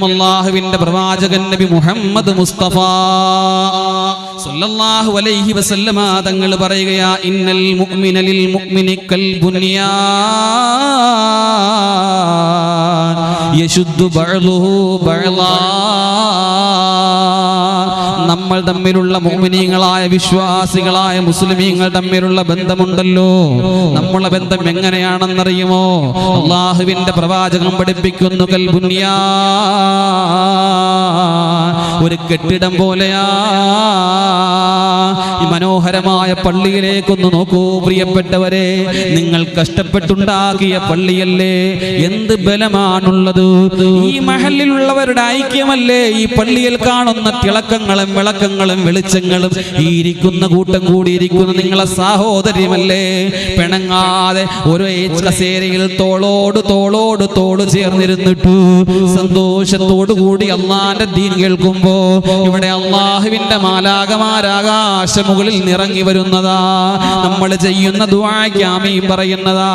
അല്ലാഹുവിന്റെ പ്രവാചകൻ നബി മുഹമ്മദ് മുസ്തഫ സല്ലല്ലാഹു അലൈഹി വസല്ലമ തങ്ങൾ പറയുകയാ ഇന്നൽ മുഅ്മിന ലിൽ മുഅ്മിനി കൽ ബുനിയാൻ യശുദ്ദു ബഅ്ദുഹു ബഅ്ളാ. നമ്മൾ തമ്മിലുള്ള മുഅ്മിനീങ്ങളായ വിശ്വാസികളായ മുസ്ലിമീങ്ങൾ തമ്മിലുള്ള ബന്ധമുണ്ടല്ലോ, നമ്മളെ ബന്ധം എങ്ങനെയാണെന്നറിയുമോ? അല്ലാഹുവിന്റെ പ്രവാചകൻ പഠിപ്പിക്കുന്നു കൽ ബുനിയാൻ, ഒരു കെട്ടിടം പോലെയാ. ഈ മനോഹരമായ പള്ളിയിലേക്കൊന്ന് നോക്കൂ പ്രിയപ്പെട്ടവരെ, നിങ്ങൾ കഷ്ടപ്പെട്ടുണ്ടാക്കിയ പള്ളിയല്ലേ, എന്ത് ബലമാണുള്ളത്. ഈ മഹല്ലിലുള്ളവരുടെ ഐക്യമല്ലേ ഈ പള്ളിയിൽ കാണുന്ന തിളക്കങ്ങളും വിളക്കങ്ങളും വെളിച്ചങ്ങളും. ഈ ഇരിക്കുന്ന കൂട്ടം കൂടിയിരിക്കുന്ന നിങ്ങളെ സാഹോദര്യമല്ലേ. പിണങ്ങാതെ ഒരു കസേരയിൽ തോളോട് തോളോട് തോള് ചേർന്നിരുന്നിട്ടു സന്തോഷത്തോടു കൂടി അള്ളാന്റെ ദീൻ കേൾക്കുമ്പോ ഇവിടെ അള്ളാഹുവിന്റെ മാലാകമാരാകാശ മുകളിൽ നിറങ്ങി വരുന്നതാ. നമ്മൾ ചെയ്യുന്ന ദുആക്ക് ആമീൻ പറയുന്നതാ.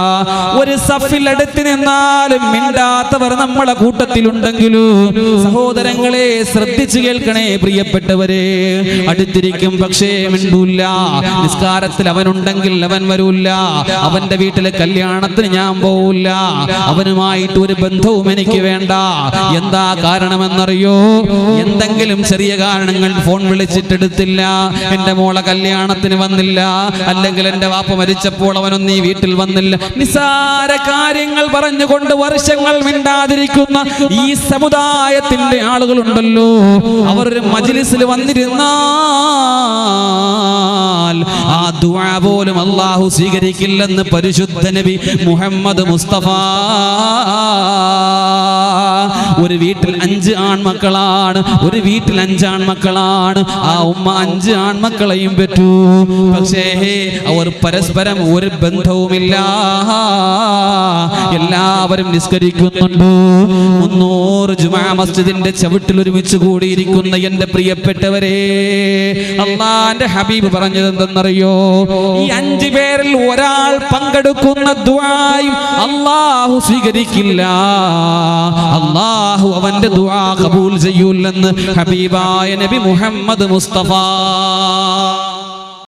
ഒരു സഫിൽ അടുത്ത് നിന്നാലും മിണ്ടാത്തവർ നമ്മളെ കൂട്ടത്തിലുണ്ടെങ്കിലും സഹോദരങ്ങളെ ശ്രദ്ധിച്ചു കേൾക്കണേ പ്രിയപ്പെട്ടവരെ. അടുത്തിരിക്കും പക്ഷേ മിണ്ടൂല്ല. നിസ്കാരത്തിൽ അവനുണ്ടെങ്കിൽ അവൻ വരൂല്ല. അവന്റെ വീട്ടിലെ കല്യാണത്തിന് ഞാൻ പോവില്ല. അവനുമായിട്ട് ഒരു ബന്ധവും എനിക്ക് വേണ്ട. എന്താ കാരണമെന്നറിയോ? എന്തെങ്കിലും ചെറിയ കാരണങ്ങൾ, ഫോൺ വിളിച്ചിട്ടെടുത്തില്ല, എന്റെ മോളെ കല്യാണത്തിന് വന്നില്ല, അല്ലെങ്കിൽ എന്റെ വാപ്പ മരിച്ചപ്പോൾ അവനൊന്നും ഈ വീട്ടിൽ വന്നില്ല. നിസാര കാര്യങ്ങൾ പറഞ്ഞുകൊണ്ട് വർഷങ്ങൾ മിണ്ടാതിരിക്കുന്ന ഈ സമുദായത്തിന്റെ ആളുകളുണ്ടല്ലോ, അവർ ഒരു മജ്ലിസിൽ വന്നിരുന്നാൽ ആ ദുആ പോലും അല്ലാഹു സ്വീകരിക്കില്ലെന്ന് പരിശുദ്ധ നബി മുഹമ്മദ് മുസ്തഫ. ഒരു വീട്ടിൽ 5 ആൺമക്കളാണ്, ഒരു വീട്ടിൽ 5 ആൺമക്കളാണ്. ആ ഉമ്മ 5 ആൺമക്കളെയും പെറ്റു. പക്ഷേ അവർ പരസ്പരം ഒരു ബന്ധവുമില്ല. എല്ലാവരും നിസ്കരിക്കുന്നുണ്ട്. 300 ജുമാ മസ്ജിദിന്റെ ചവിട്ടിൽ ഒരുമിച്ച് കൂടിയിരിക്കുന്ന എന്റെ പ്രിയപ്പെട്ടവരെ, അല്ലാഹുവിന്റെ ഹബീബ് പറഞ്ഞത് എന്തെന്നറിയോ? ഈ 5 പേരിൽ ഒരാൾ പങ്കെടുക്കുന്ന ദുആയും അല്ലാഹു സ്വീകരിക്കില്ല. അല്ലാഹു അവന്റെ ദുആ ഖബൂൽ ചെയ്യൂലെന്ന് ഹബീബായ നബി മുഹമ്മദ് മുസ്തഫ.